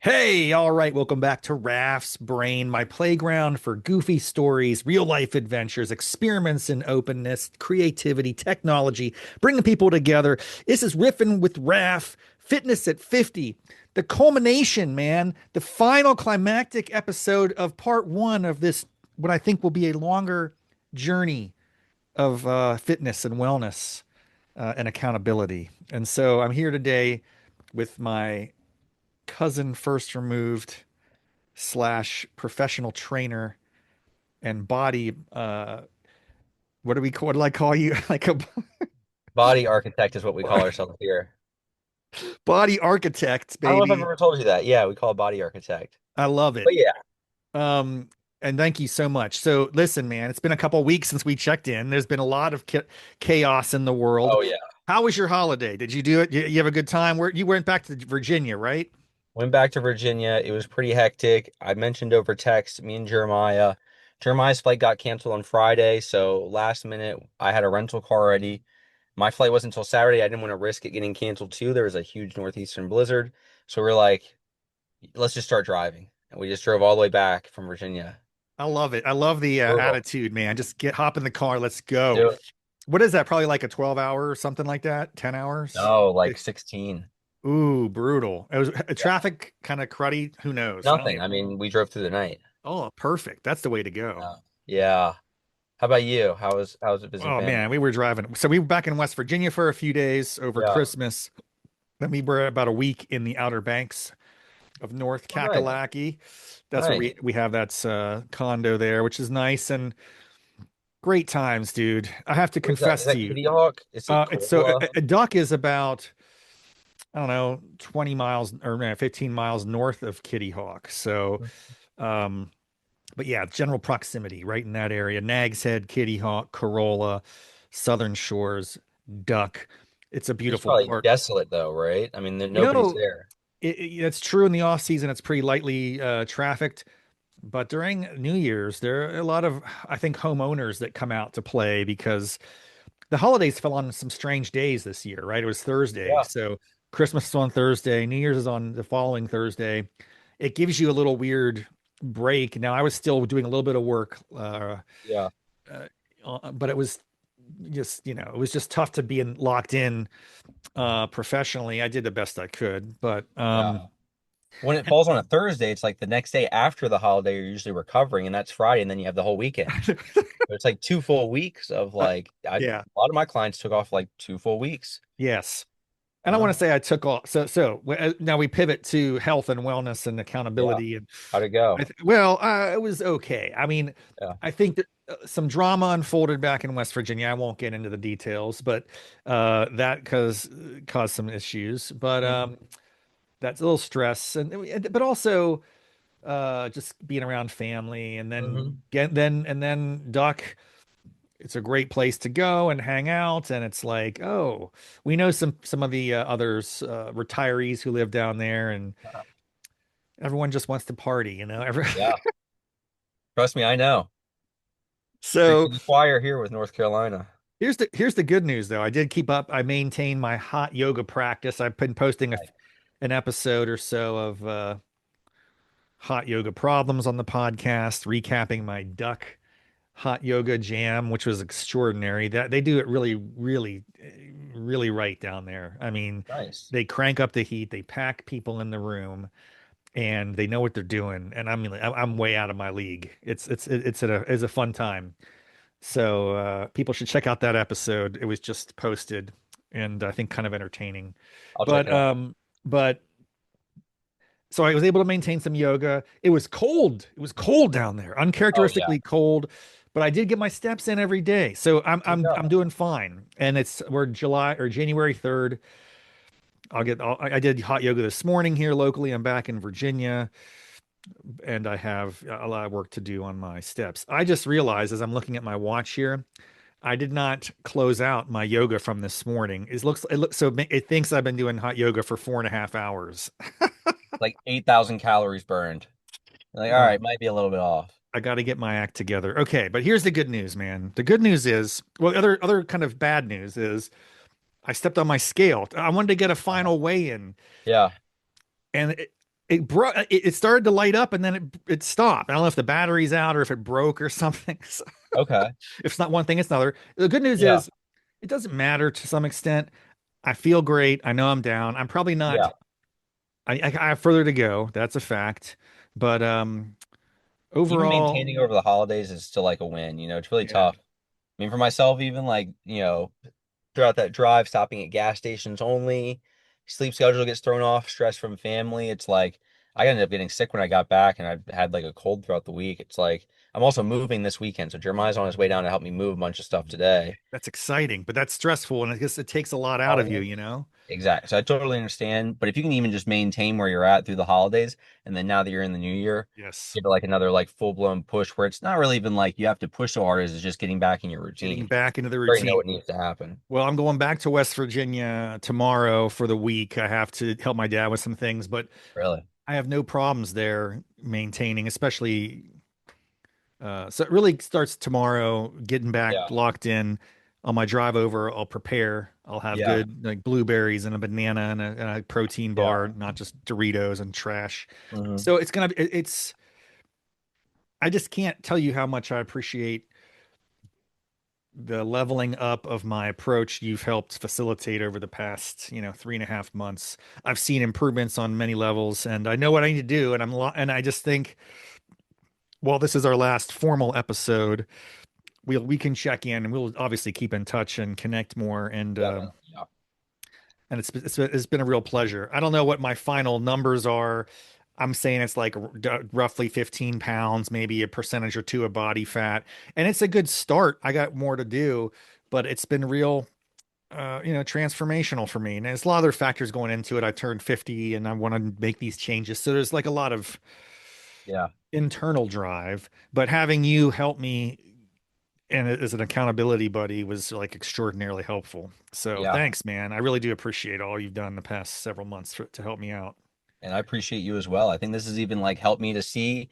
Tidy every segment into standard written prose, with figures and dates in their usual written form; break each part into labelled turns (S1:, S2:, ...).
S1: Hey, all right, welcome back to Raff's Brain, my playground for goofy stories, real life adventures, experiments in openness, creativity, technology, bringing people together. This is Riffin with Raff, Fitness at 50, the culmination, man, the final climactic episode of part one of this, what I think will be a longer journey of fitness and wellness and accountability. And so I'm here today with my cousin first removed slash professional trainer and body what do I call you? Like a
S2: Body architect is what we call ourselves here.
S1: body architect,
S2: I don't know if I've
S1: baby.
S2: ever told you that. Yeah, we call it body architect.
S1: I love it.
S2: But yeah.
S1: Um and thank you so much. So listen, man, it's been a couple weeks since we checked in. There's been a lot of chaos in the world.
S2: Oh yeah.
S1: How was your holiday? Did you do it? You have a good time? Where you went back to Virginia, right?
S2: Went back to Virginia. It was pretty hectic. I mentioned over text, me and Jeremiah. Jeremiah's flight got canceled on Friday, so last minute I had a rental car ready. My flight wasn't until Saturday. I didn't want to risk it getting canceled too. There was a huge northeastern blizzard. So we're like, let's just start driving. And we just drove all the way back from Virginia.
S1: I love it. I love the
S2: Brutal.
S1: attitude, man. Just hop in the car. Let's go.
S2: Do it.
S1: What is that? Probably like a 12 hour or something like that? 10 hours?
S2: No, like 16.
S1: Ooh, brutal. It was
S2: Yeah.
S1: traffic kind of cruddy. Who knows? I don't
S2: Nothing.
S1: even.
S2: I mean, we drove through the night.
S1: Oh, perfect. That's the way to go.
S2: Yeah. Yeah. How about you? How was it visiting
S1: Oh
S2: family?
S1: man, we were driving. So we were back in West Virginia for a few days over
S2: Yeah.
S1: Christmas. Then we were about a week in the Outer Banks of North
S2: Oh, nice.
S1: Kakalaki. That's where
S2: Nice.
S1: we have that condo there, which is nice and great times, dude. I have to
S2: Where's that?
S1: confess
S2: Is
S1: to
S2: that
S1: you.
S2: Kitty Hawk? Is it
S1: It's so
S2: Corolla?
S1: a duck is about I don't know 20 miles or 15 miles north of Kitty Hawk. So um but yeah, general proximity right in that area. Nags Head, Kitty Hawk, Corolla, Southern Shores, Duck. It's a
S2: It's
S1: beautiful
S2: probably
S1: park.
S2: desolate though, right? I mean,
S1: You
S2: nobody's
S1: know,
S2: there.
S1: it's true in the off season. It's pretty lightly trafficked, but during New Year's, there are a lot of, I think, homeowners that come out to play because the holidays fell on some strange days this year, right? It was Thursday.
S2: Yeah.
S1: So Christmas is on Thursday, New Year's is on the following Thursday. It gives you a little weird break. Now, I was still doing a little bit of work,
S2: Yeah.
S1: but it was just, it was just tough to be locked in professionally. I did the best I could, but
S2: Yeah. When it falls on a Thursday, it's like the next day after the holiday, you're usually recovering, and that's Friday, and then you have the whole weekend. So it's like 2 full weeks of like a
S1: yeah,
S2: lot of my clients took off like 2 full weeks.
S1: yes. And I want to
S2: Wow.
S1: say I took off. Now we pivot to health and wellness and
S2: Yeah.
S1: accountability. And
S2: How'd it go?
S1: it was okay. I mean,
S2: Yeah.
S1: I think that some drama unfolded back in West Virginia. I won't get into the details, but that caused some issues. But
S2: Mhm.
S1: that's a little stress, but also just being around family, and
S2: Mhm.
S1: then Duck. It's a great place to go and hang out, and it's like, oh, we know some of the others retirees who live down there, and everyone just wants to party,
S2: Yeah. Trust me, I know.
S1: So
S2: Preaching to the choir here with North Carolina.
S1: here's the good news though. I did keep up. I maintained my hot yoga practice. I've been posting an episode or so of hot yoga problems on the podcast, recapping my duck hot yoga jam, which was extraordinary. That they do it really, really, really right down there. I mean,
S2: Nice.
S1: they crank up the heat, they pack people in the room, and they know what they're doing. And I mean, I'm way out of my league. It's a fun time. So people should check out that episode. It was just posted, and I think kind of entertaining.
S2: I'll check
S1: But
S2: it out.
S1: but so I was able to maintain some yoga. It was cold. It was cold down there,
S2: Oh yeah.
S1: uncharacteristically cold, but I did get my steps in every day. So I'm
S2: Good
S1: I'm
S2: job.
S1: I'm doing fine. And we're July or January 3rd. I did hot yoga this morning here locally. I'm back in Virginia, and I have a lot of work to do on my steps. I just realized as I'm looking at my watch here, I did not close out my yoga from this morning. It looks so it thinks I've been doing hot yoga for 4.5 hours.
S2: Like 8,000 calories burned. Like, all right, might be a little bit off.
S1: I got to get my act together. Okay, but here's the good news, man. The good news is, well, other kind of bad news is I stepped on my scale. I wanted to get a
S2: Uh-huh.
S1: final weigh in,
S2: Yeah.
S1: and it started to light up and then it stopped. I don't know if the battery's out or if it broke or something. So
S2: Okay.
S1: if it's not one thing, it's another. The good news
S2: Yeah.
S1: is it doesn't matter to some extent. I feel great. I know I'm down. I'm probably not.
S2: Yeah.
S1: I have further to go. That's a fact. But
S2: Even
S1: overall,
S2: maintaining over the holidays is still like a win, it's really
S1: yeah,
S2: tough. I mean, for myself, even like, throughout that drive, stopping at gas stations only, sleep schedule gets thrown off, stress from family. It's like I ended up getting sick when I got back and I had like a cold throughout the week. It's like I'm also moving this weekend. So Jeremiah's on his way down to help me move a bunch of stuff today.
S1: that's exciting, but that's stressful, and I guess it takes a lot out
S2: Oh,
S1: of you,
S2: yeah.
S1: you know?
S2: Exactly. So I totally understand. But if you can even just maintain where you're at through the holidays, and then now that you're in the new year,
S1: Yes.
S2: get like another like full blown push where it's not really even like you have to push so hard as it's just getting back in your
S1: Getting
S2: routine.
S1: back into the
S2: You already know
S1: routine.
S2: what needs to happen.
S1: Well, I'm going back to West Virginia tomorrow for the week. I have to help my dad with some things, but
S2: Really.
S1: I have no problems there maintaining, especially so it really starts tomorrow, getting back
S2: Yeah.
S1: locked in. On my drive over, I'll prepare. I'll have
S2: Yeah.
S1: good like blueberries and a banana and a protein
S2: Yeah.
S1: bar, not just Doritos and trash.
S2: Hmm.
S1: So it's gonna be it's I just can't tell you how much I appreciate the leveling up of my approach you've helped facilitate over the past, 3.5 months. I've seen improvements on many levels, and I know what I need to do. And I just think, well, this is our last formal episode. We can check in, and we'll obviously keep in touch and connect more.
S2: Definitely. Yeah.
S1: And it's been a real pleasure. I don't know what my final numbers are. I'm saying it's like roughly 15 pounds, maybe a percentage or two of body fat, and it's a good start. I got more to do, but it's been real transformational for me. And there's a lot of other factors going into it. I turned 50 and I want to make these changes. So there's like a lot of
S2: Yeah.
S1: internal drive, but having you help me and as an accountability buddy was like extraordinarily helpful. So
S2: Yeah.
S1: thanks, man. I really do appreciate all you've done the past several months to help me out.
S2: And I appreciate you as well. I think this has even like helped me to see,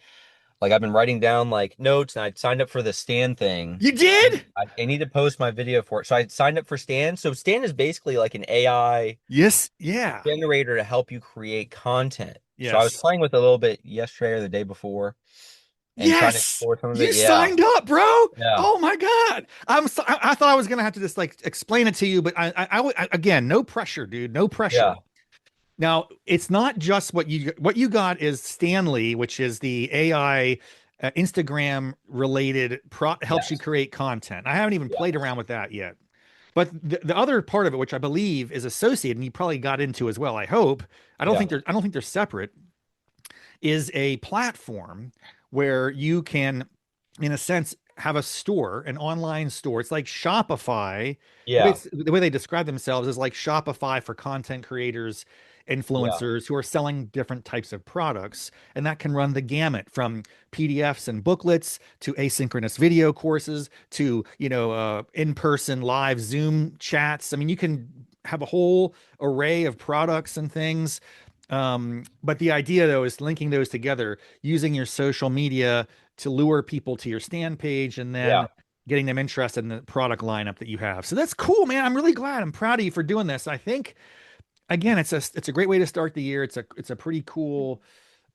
S2: like I've been writing down like notes and I signed up for the Stan thing.
S1: You did?
S2: I need to post my video for it. So I signed up for Stan. So Stan is basically like an AI
S1: Yes. Yeah.
S2: generator to help you create content. So I was
S1: Yes.
S2: playing with it a little bit yesterday or the day before and trying to
S1: Yes.
S2: explore some of it.
S1: You
S2: Yeah.
S1: signed up, bro.
S2: Yeah.
S1: Oh my God. I thought I was gonna have to just like explain it to you, but again, no pressure, dude. No
S2: Yeah.
S1: pressure. Now, it's not just what you got is Stanley, which is the AI Instagram related helps you
S2: Yes.
S1: create content. I haven't even played
S2: Yes.
S1: around with that yet. But the other part of it, which I believe is associated, and you probably got into as well, I hope.
S2: Yeah.
S1: I don't think they're separate, is a platform where you can, in a sense, have a store, an online store. It's like Shopify.
S2: Yeah.
S1: The way they describe themselves is like Shopify for content creators,
S2: Yeah.
S1: influencers who are selling different types of products. And that can run the gamut from PDFs and booklets to asynchronous video courses to, in-person live Zoom chats. I mean, you can have a whole array of products and things. But the idea though is linking those together, using your social media to lure people to your stand page and then
S2: Yeah.
S1: getting them interested in the product lineup that you have. So that's cool, man. I'm really glad. I'm proud of you for doing this. I think again, it's a great way to start the year. It's a pretty cool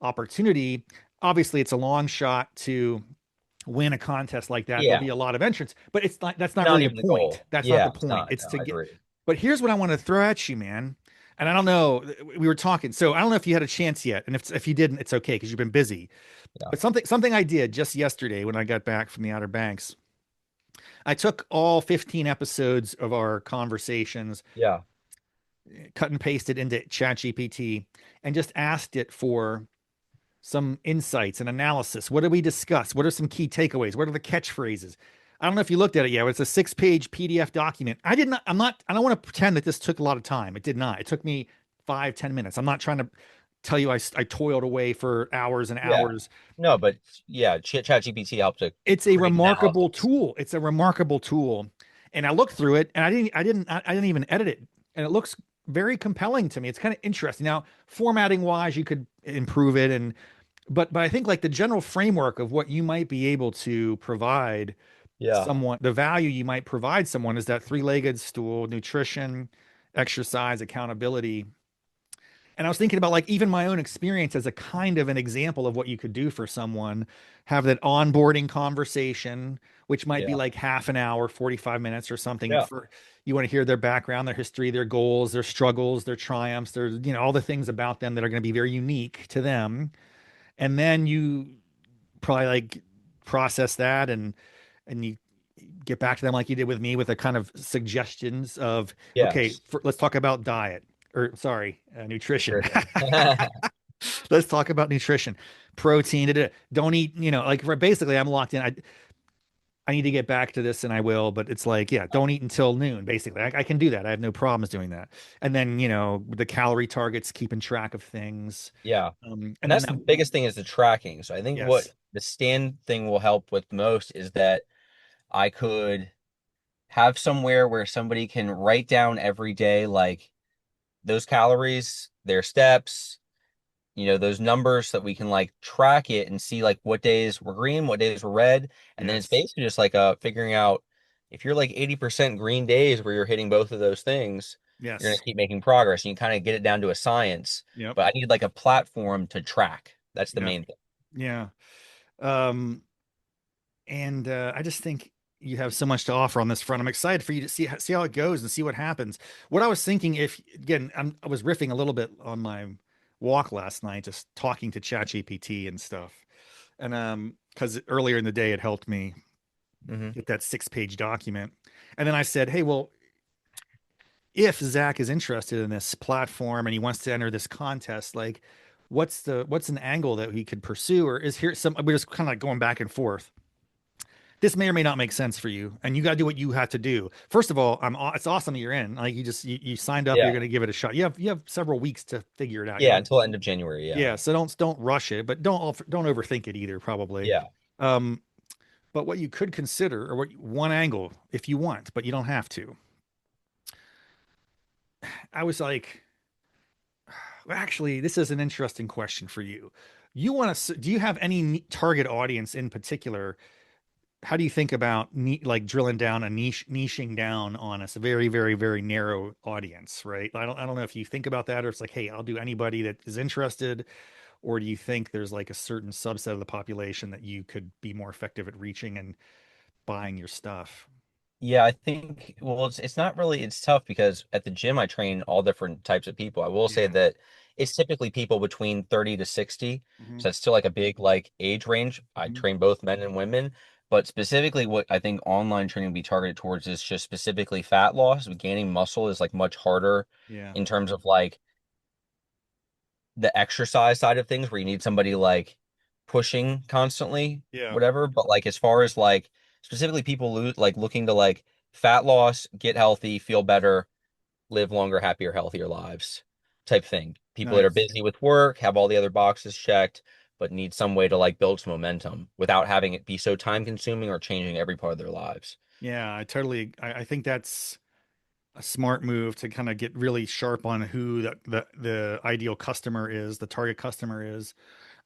S1: opportunity. Obviously, it's a long shot to win a contest like that. There'll
S2: Yeah.
S1: be a lot of entrants, but it's not that's not
S2: Not
S1: really the
S2: even the
S1: point.
S2: goal.
S1: That's not
S2: Yeah.
S1: the
S2: It's
S1: point.
S2: not.
S1: It's
S2: No,
S1: to
S2: I
S1: get
S2: agree.
S1: but here's what I want to throw at you, man. And I don't know, we were talking. So I don't know if you had a chance yet. And if you didn't, it's okay because you've been busy.
S2: Yeah.
S1: But something I did just yesterday when I got back from the Outer Banks, I took all 15 episodes of our conversations,
S2: Yeah.
S1: cut and pasted into ChatGPT, and just asked it for some insights and analysis. What did we discuss? What are some key takeaways? What are the catchphrases? I don't know if you looked at it yet, but it's a 6-page PDF document. I don't want to pretend that this took a lot of time. It did not. It took me 5, 10 minutes. I'm not trying to tell you I toiled away for hours and
S2: Yeah.
S1: hours.
S2: No, but yeah, ChatGPT helped to
S1: It's a
S2: create
S1: remarkable
S2: analysis.
S1: tool. It's a remarkable tool. And I looked through it and I didn't even edit it. And it looks very compelling to me. It's kind of interesting. Now, formatting wise, you could improve it but I think like the general framework of what you might be able to provide
S2: Yeah.
S1: someone, the value you might provide someone is that three-legged stool, nutrition, exercise, accountability. And I was thinking about like even my own experience as a kind of an example of what you could do for someone, have that onboarding conversation, which might be
S2: Yeah.
S1: like half an hour, 45 minutes or something
S2: Yeah.
S1: for you want to hear their background, their history, their goals, their struggles, their triumphs, their, all the things about them that are going to be very unique to them. And then you probably like process that and you get back to them like you did with me with a kind of suggestions of okay,
S2: Yes.
S1: let's talk about diet or sorry, nutrition.
S2: Griffin.
S1: Let's talk about nutrition, protein. Don't eat, like basically I'm locked in. I need to get back to this and I will, but it's like, yeah, don't eat until noon. Basically, I can do that. I have no problems doing that. And then, the calorie targets, keeping track of things.
S2: Yeah. And
S1: And then
S2: that's
S1: that,
S2: the biggest thing is the tracking. So I think what
S1: yes,
S2: the stand thing will help with most is that I could have somewhere where somebody can write down every day, like those calories, their steps, those numbers so that we can like track it and see like what days were green, what days were red. And then it's
S1: yes,
S2: basically just like figuring out if you're like 80% green days where you're hitting both of those things, you're gonna
S1: yes,
S2: keep making progress and you kind of get it down to a science.
S1: yep,
S2: But I need like a platform to track. That's the
S1: yep,
S2: main thing.
S1: yeah. Um, and I just think you have so much to offer on this front. I'm excited for you to see how it goes and see what happens. What I was thinking, if again, I was riffing a little bit on my walk last night, just talking to ChatGPT and stuff, and because earlier in the day it helped me
S2: Hmm.
S1: get that 6-page document, and then I said, hey, well, if Zach is interested in this platform and he wants to enter this contest, like, what's an angle that he could pursue, or is here some? We're just kind of like going back and forth. This may or may not make sense for you, and you got to do what you have to do. First of all, it's awesome that you're in. Like you signed up, you're
S2: Yeah.
S1: going to give it a shot. You have several weeks to figure it out. You
S2: Yeah,
S1: don't
S2: until end of January. Yeah.
S1: Yeah, so don't rush it, but don't overthink it either, probably.
S2: Yeah.
S1: Um, but what you could consider, or one angle, if you want, but you don't have to. I was like, well, actually, this is an interesting question for you. Do you have any target audience in particular? How do you think about like drilling down a niching down on a very, very, very narrow audience, right? I don't know if you think about that, or it's like, hey, I'll do anybody that is interested, or do you think there's like a certain subset of the population that you could be more effective at reaching and buying your stuff?
S2: Yeah, I think, well, it's not really, it's tough because at the gym I train all different types of people. I will say
S1: Yeah.
S2: that it's typically people between 30 to 60.
S1: Hmm.
S2: So it's still like a big like age range. I
S1: Hmm.
S2: train both men and women, but specifically what I think online training will be targeted towards is just specifically fat loss. Gaining muscle is like much harder
S1: Yeah.
S2: in terms of like the exercise side of things where you need somebody like pushing constantly,
S1: Yeah.
S2: whatever. But like as far as like specifically people like looking to like fat loss, get healthy, feel better, live longer, happier, healthier lives type thing. People that are
S1: Nice.
S2: busy with work, have all the other boxes checked, but need some way to like build some momentum without having it be so time consuming or changing every part of their lives.
S1: Yeah, I think that's a smart move to kind of get really sharp on who the ideal customer is, the target customer is.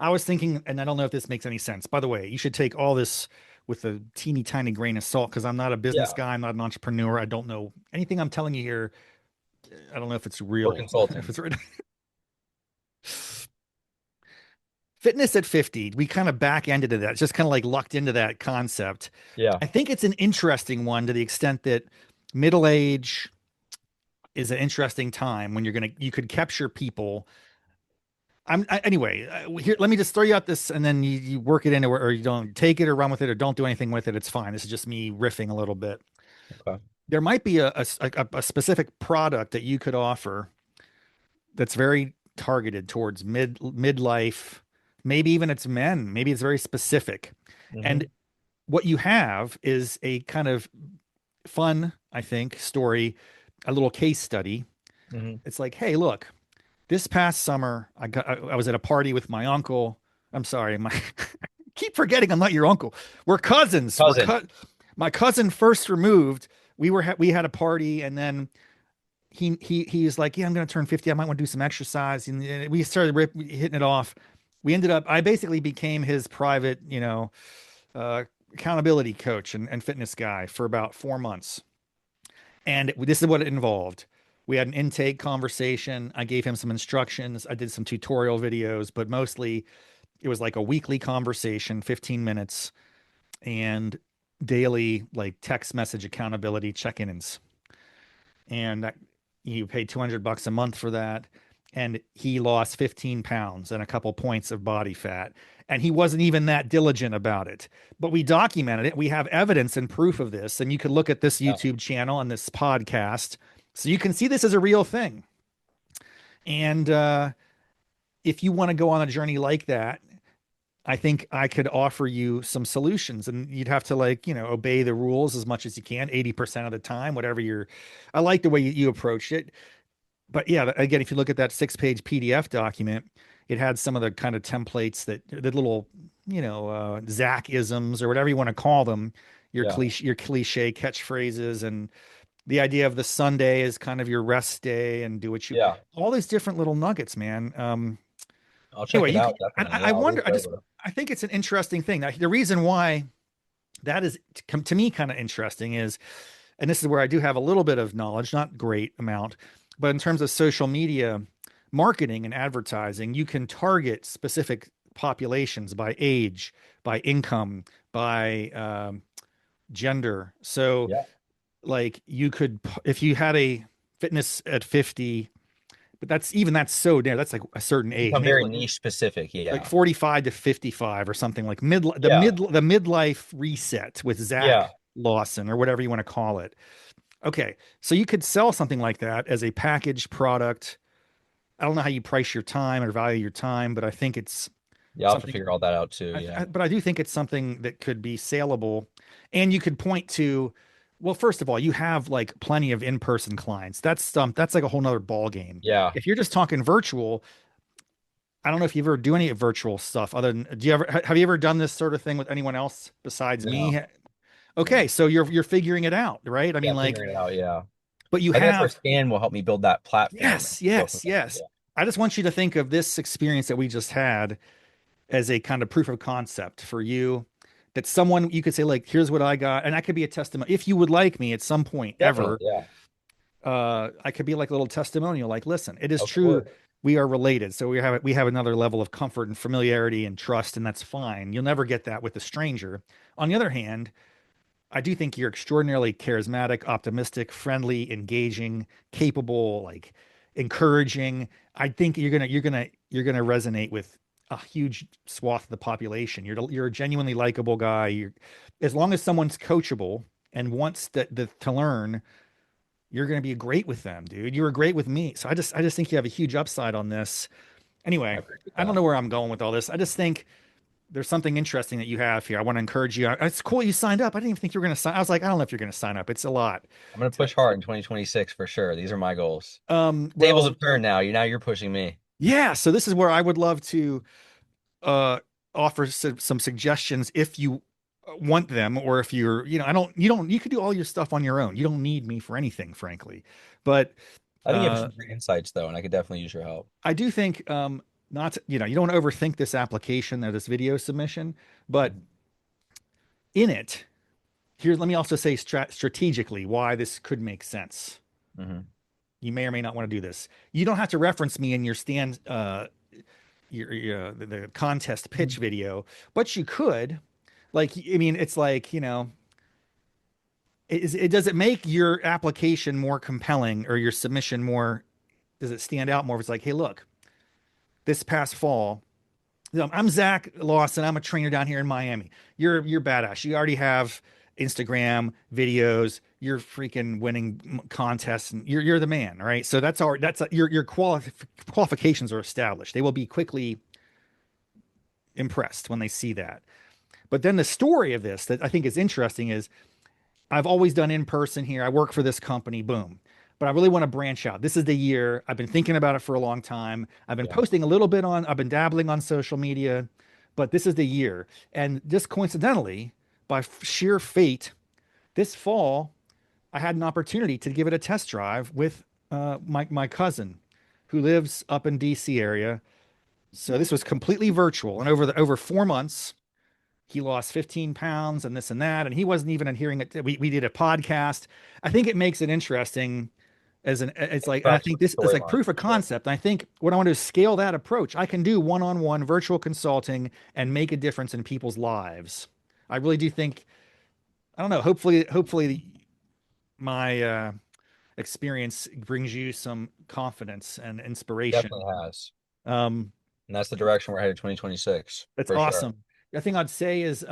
S1: I was thinking, and I don't know if this makes any sense. By the way, you should take all this with a teeny tiny grain of salt because I'm not a business
S2: Yeah.
S1: guy, I'm not an entrepreneur. I don't know anything I'm telling you here. I don't know if it's
S2: Or
S1: real, if
S2: consulting.
S1: it's right. Fitness at 50, we kind of back ended to that, just kind of like lucked into that concept.
S2: Yeah.
S1: I think it's an interesting one to the extent that middle age is an interesting time when you could capture people. Anyway, here, let me just throw you out this and then you work it in, or you don't take it or run with it or don't do anything with it. It's fine. This is just me riffing a little bit.
S2: Okay.
S1: There might be a specific product that you could offer that's very targeted towards midlife. Maybe even it's men. Maybe it's very specific. And
S2: Hmm.
S1: what you have is a kind of fun, I think, story, a little case study.
S2: Hmm.
S1: It's like, hey, look, this past summer, I was at a party with my uncle. I'm sorry, my keep forgetting I'm not your uncle. We're cousins.
S2: Cousin.
S1: My cousin first removed. We had a party, and then he was like, "Yeah, I'm going to turn 50. I might want to do some exercise." And we started hitting it off. We ended up. I basically became his private, uh, accountability coach and fitness guy for about 4 months. And this is what it involved. We had an intake conversation. I gave him some instructions. I did some tutorial videos, but mostly it was like a weekly conversation, 15 minutes, and daily like text message accountability check-ins. And you paid 200 bucks a month for that. And he lost 15 pounds and a couple points of body fat. And he wasn't even that diligent about it. But we documented it. We have evidence and proof of this. And you can look at this
S2: Yeah.
S1: YouTube channel and this podcast. So you can see this as a real thing. And if you want to go on a journey like that, I think I could offer you some solutions, and you'd have to like, obey the rules as much as you can, 80% of the time, whatever you're. I like the way you approached it. But yeah, again, if you look at that 6-page PDF document, it had some of the kind of templates the little, Zach isms or whatever you want to call them,
S2: Yeah.
S1: your cliche catchphrases, and the idea of the Sunday is kind of your rest day, and do what you,
S2: Yeah.
S1: all these different little nuggets, man.
S2: I'll check
S1: Anyway,
S2: it out. Definitely.
S1: I
S2: Yeah. I'll
S1: wonder,
S2: read it over.
S1: I think it's an interesting thing. Now, the reason why that is to me kind of interesting is, and this is where I do have a little bit of knowledge, not great amount, but in terms of social media marketing and advertising, you can target specific populations by age, by income, by gender. So,
S2: Yeah.
S1: like, you could, if you had a fitness at 50, but that's so there. That's like a certain age,
S2: Become
S1: maybe
S2: very
S1: like
S2: niche specific.
S1: like
S2: Yeah.
S1: 45 to 55 or something, like
S2: Yeah.
S1: the midlife reset with
S2: Yeah.
S1: Zach Lawson or whatever you want to call it. Okay. So you could sell something like that as a packaged product. I don't know how you price your time or value your time, but I think it's
S2: Yeah. I'll have to
S1: something,
S2: figure all that out too. Yeah.
S1: but I do think it's something that could be saleable. And you could point to, well, first of all, you have like plenty of in-person clients. That's like a whole nother ball game.
S2: Yeah.
S1: If you're just talking virtual, I don't know if you ever do any virtual stuff other than, do you ever have you ever done this sort of thing with anyone else besides
S2: No.
S1: me? Okay,
S2: No.
S1: so you're figuring it out, right? I
S2: Yeah.
S1: mean, like,
S2: Figuring it out. Yeah.
S1: but you
S2: I think that's where
S1: have,
S2: Stan will help me build that platform and
S1: yes,
S2: go from
S1: yes,
S2: there.
S1: yes. I just want you to think of this experience that we just had as a kind of proof of concept for you, that someone you could say, like, here's what I got, and that could be a testimony. If you would like me at some point
S2: Yeah.
S1: ever,
S2: Definitely. Yeah.
S1: I could be like a little testimonial, like, listen, it is
S2: Of
S1: true.
S2: course.
S1: We are related. So we have another level of comfort and familiarity and trust, and that's fine. You'll never get that with a stranger. On the other hand, I do think you're extraordinarily charismatic, optimistic, friendly, engaging, capable, like encouraging. I think you're gonna resonate with a huge swath of the population. You're a genuinely likable guy. You're, as long as someone's coachable and wants to learn, you're going to be great with them, dude. You were great with me. So I just think you have a huge upside on this.
S2: I
S1: Anyway,
S2: appreciate
S1: I don't
S2: that.
S1: know where I'm going with all this. I just think there's something interesting that you have here. I want to encourage you. It's cool you signed up. I didn't even think you were going to sign. I was like, I don't know if you're going to sign up. It's a lot.
S2: I'm gonna push hard in 2026 for sure. These are my goals. Tables
S1: Well,
S2: have turned now. You're pushing me.
S1: yeah. So this is where I would love to uh offer some suggestions if you want them, or if you're, I don't, you could do all your stuff on your own. You don't need me for anything, frankly. But
S2: I think you have
S1: uh
S2: some great insights though, and I could definitely use your help.
S1: I do think not to, you don't want to overthink this application or this video submission, but in it, here, let me also say strategically why this could make sense.
S2: Hmm.
S1: You may or may not want to do this. You don't have to reference me in your the contest pitch video, but you could. Like, I mean, it's like, does it make your application more compelling or your submission more? Does it stand out more if it's like, hey, look, this past fall, I'm Zach Lawson. I'm a trainer down here in Miami. You're badass. You already have Instagram videos. You're freaking winning contests, and you're the man, right? So your qualifications are established. They will be quickly impressed when they see that. But then the story of this that I think is interesting is, I've always done in person here. I work for this company, boom. But I really want to branch out. This is the year. I've been thinking about it for a long time. I've been
S2: Yeah.
S1: posting a little bit I've been dabbling on social media, but this is the year. And just coincidentally, by sheer fate, this fall, I had an opportunity to give it a test drive with my cousin who lives up in DC area. So this was completely virtual. And over 4 months, he lost 15 pounds and this and that. And he wasn't even adhering it. We did a podcast. I think it makes it interesting. as an it's like, and I
S2: Tracks
S1: think
S2: with
S1: this
S2: the
S1: is like
S2: storyline
S1: proof of
S2: for sure.
S1: concept. And I think what I want to do is scale that approach. I can do one-on-one virtual consulting and make a difference in people's lives. I really do think, I don't know, hopefully my experience brings you some confidence and inspiration.
S2: Definitely has.
S1: Um,
S2: And that's the direction we're headed 2026
S1: that's
S2: for sure.
S1: awesome. The thing I'd say is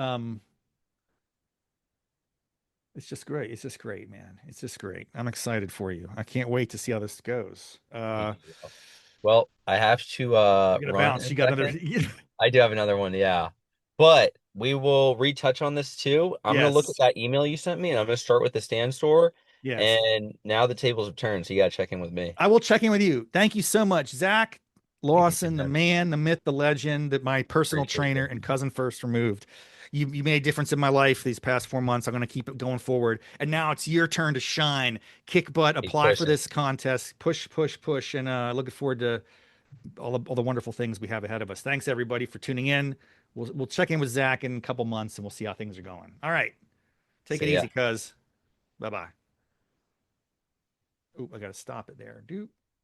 S1: it's just great. It's just great, man. It's just great. I'm excited for you. I can't wait to see how this goes.
S2: Me as well. Well, I have to
S1: You gotta
S2: run in
S1: bounce.
S2: a
S1: You got another.
S2: second. I do have another one, yeah. But we will retouch on this too. I'm gonna look at
S1: Yes.
S2: that email you sent me and I'm gonna start with the stand store.
S1: Yes.
S2: And now the tables have turned, so you gotta check in with me.
S1: I will check in with you. Thank you so much, Zach
S2: Thank you,
S1: Lawson, the
S2: man.
S1: man, the myth, the legend, that my personal
S2: Appreciate
S1: trainer
S2: you.
S1: and cousin first removed. You made a difference in my life these past 4 months. I'm going to keep it going forward. And now it's your turn to shine. Kick butt,
S2: Keep
S1: apply for
S2: pushing.
S1: this contest, push, push, push. And looking forward to all the wonderful things we have ahead of us. Thanks, everybody, for tuning in. We'll check in with Zach in a couple months and we'll see how things are going. All right. Take it
S2: See ya.
S1: easy, cuz. Bye bye. Oh, I got to stop it there. Dude.